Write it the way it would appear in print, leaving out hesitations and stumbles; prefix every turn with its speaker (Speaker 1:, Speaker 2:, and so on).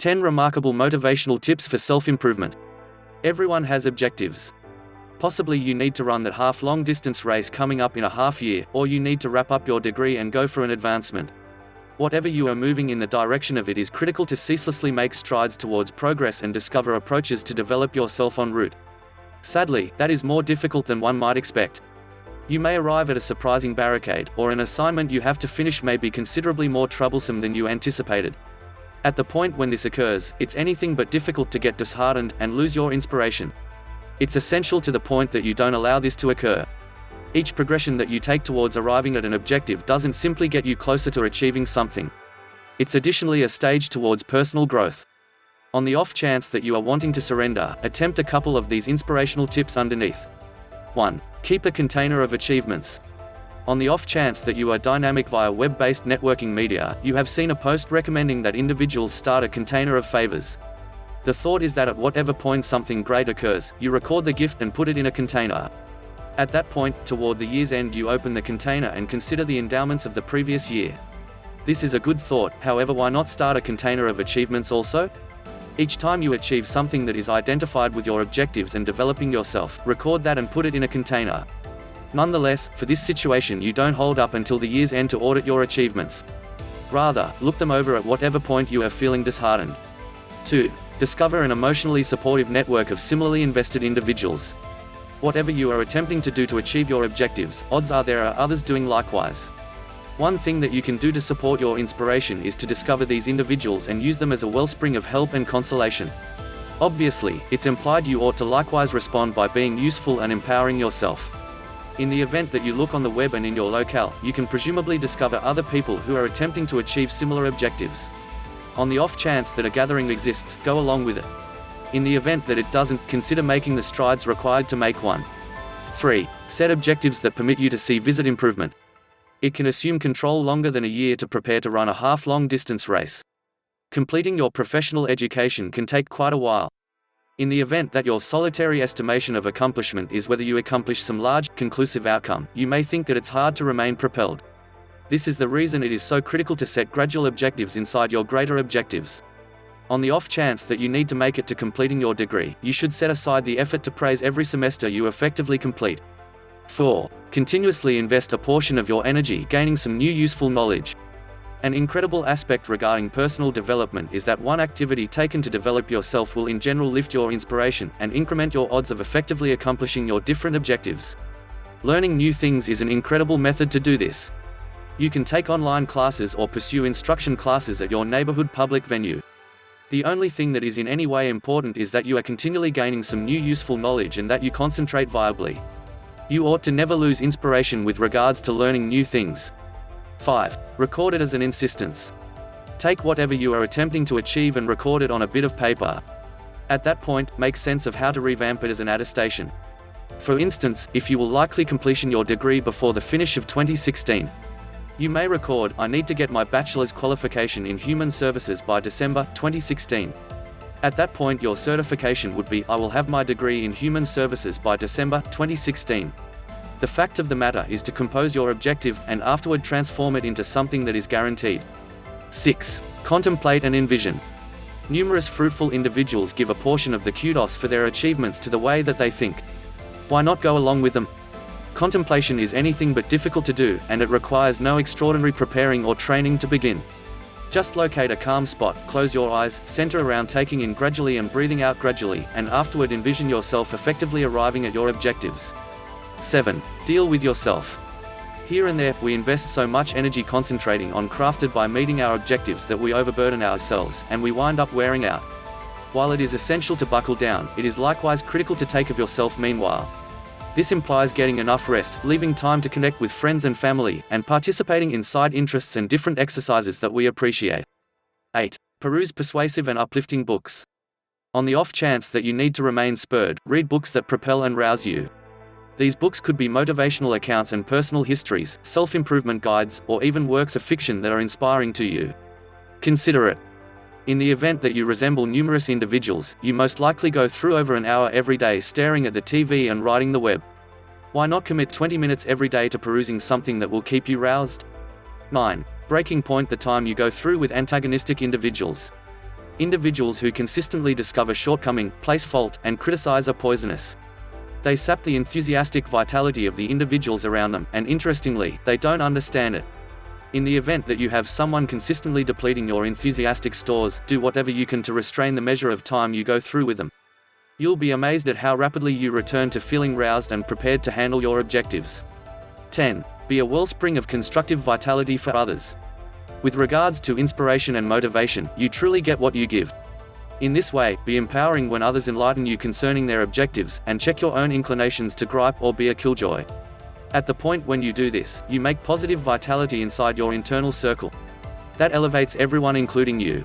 Speaker 1: 10 remarkable motivational tips for self-improvement. Everyone has objectives. Possibly you need to run that half-long distance race coming up in a half year, or you need to wrap up your degree and go for an advancement. Whatever you are moving in the direction of, it is critical to ceaselessly make strides towards progress and discover approaches to develop yourself en route. Sadly, that is more difficult than one might expect. You may arrive at a surprising barricade, or an assignment you have to finish may be considerably more troublesome than you anticipated. At the point when this occurs, it's anything but difficult to get disheartened and lose your inspiration. It's essential to the point that you don't allow this to occur. Each progression that you take towards arriving at an objective doesn't simply get you closer to achieving something. It's additionally a stage towards personal growth. On the off chance that you are wanting to surrender, attempt a couple of these inspirational tips underneath. 1. Keep a container of achievements. On the off chance that you are dynamic via web-based networking media, you have seen a post recommending that individuals start a container of favors. The thought is that at whatever point something great occurs, you record the gift and put it in a container. At that point, toward the year's end, you open the container and consider the endowments of the previous year. This is a good thought, however, why not start a container of achievements also? Each time you achieve something that is identified with your objectives and developing yourself, record that and put it in a container. Nonetheless, for this situation, you don't hold up until the year's end to audit your achievements. Rather, look them over at whatever point you are feeling disheartened. 2. Discover an emotionally supportive network of similarly invested individuals. Whatever you are attempting to do to achieve your objectives, odds are there are others doing likewise. One thing that you can do to support your inspiration is to discover these individuals and use them as a wellspring of help and consolation. Obviously, it's implied you ought to likewise respond by being useful and empowering yourself. In the event that you look on the web and in your locale, you can presumably discover other people who are attempting to achieve similar objectives. On the off chance that a gathering exists, go along with it. In the event that it doesn't, consider making the strides required to make one. 3. Set objectives that permit you to see visible improvement. It can assume control longer than a year to prepare to run a half-long distance race. Completing your professional education can take quite a while. In the event that your solitary estimation of accomplishment is whether you accomplish some large, conclusive outcome, you may think that it's hard to remain propelled. This is the reason it is so critical to set gradual objectives inside your greater objectives. On the off chance that you need to make it to completing your degree, you should set aside the effort to praise every semester you effectively complete. 4. Continuously invest a portion of your energy gaining some new useful knowledge. An incredible aspect regarding personal development is that one activity taken to develop yourself will in general lift your inspiration and increment your odds of effectively accomplishing your different objectives. Learning new things is an incredible method to do this. You can take online classes or pursue instruction classes at your neighborhood public venue. The only thing that is in any way important is that you are continually gaining some new useful knowledge and that you concentrate viably. You ought to never lose inspiration with regards to learning new things. 5. Record it as an insistence. Take whatever you are attempting to achieve and record it on a bit of paper. At that point, make sense of how to revamp it as an attestation. For instance, if you will likely completion your degree before the finish of 2016. You may record, I need to get my bachelor's qualification in human services by December 2016. At that point your certification would be, I will have my degree in human services by December 2016. The fact of the matter is to compose your objective, and afterward transform it into something that is guaranteed. 6. Contemplate and envision. Numerous fruitful individuals give a portion of the kudos for their achievements to the way that they think. Why not go along with them? Contemplation is anything but difficult to do, and it requires no extraordinary preparing or training to begin. Just locate a calm spot, close your eyes, center around taking in gradually and breathing out gradually, and afterward envision yourself effectively arriving at your objectives. 7. Deal with yourself. Here and there, we invest so much energy concentrating on crafted by meeting our objectives that we overburden ourselves, and we wind up wearing out. While it is essential to buckle down, it is likewise critical to take of yourself meanwhile. This implies getting enough rest, leaving time to connect with friends and family, and participating in side interests and different exercises that we appreciate. 8. Peruse persuasive and uplifting books. On the off chance that you need to remain spurred, read books that propel and rouse you. These books could be motivational accounts and personal histories, self-improvement guides, or even works of fiction that are inspiring to you. Consider it. In the event that you resemble numerous individuals, you most likely go through over an hour every day staring at the TV and riding the web. Why not commit 20 minutes every day to perusing something that will keep you roused? 9. Breaking point the time you go through with antagonistic individuals. Individuals who consistently discover shortcoming, place fault, and criticize are poisonous. They sap the enthusiastic vitality of the individuals around them, and interestingly, they don't understand it. In the event that you have someone consistently depleting your enthusiastic stores, do whatever you can to restrain the measure of time you go through with them. You'll be amazed at how rapidly you return to feeling roused and prepared to handle your objectives. 10. Be a wellspring of constructive vitality for others. With regards to inspiration and motivation, you truly get what you give. In this way, be empowering when others enlighten you concerning their objectives, and check your own inclinations to gripe or be a killjoy. At the point when you do this, you make positive vitality inside your internal circle. That elevates everyone, including you.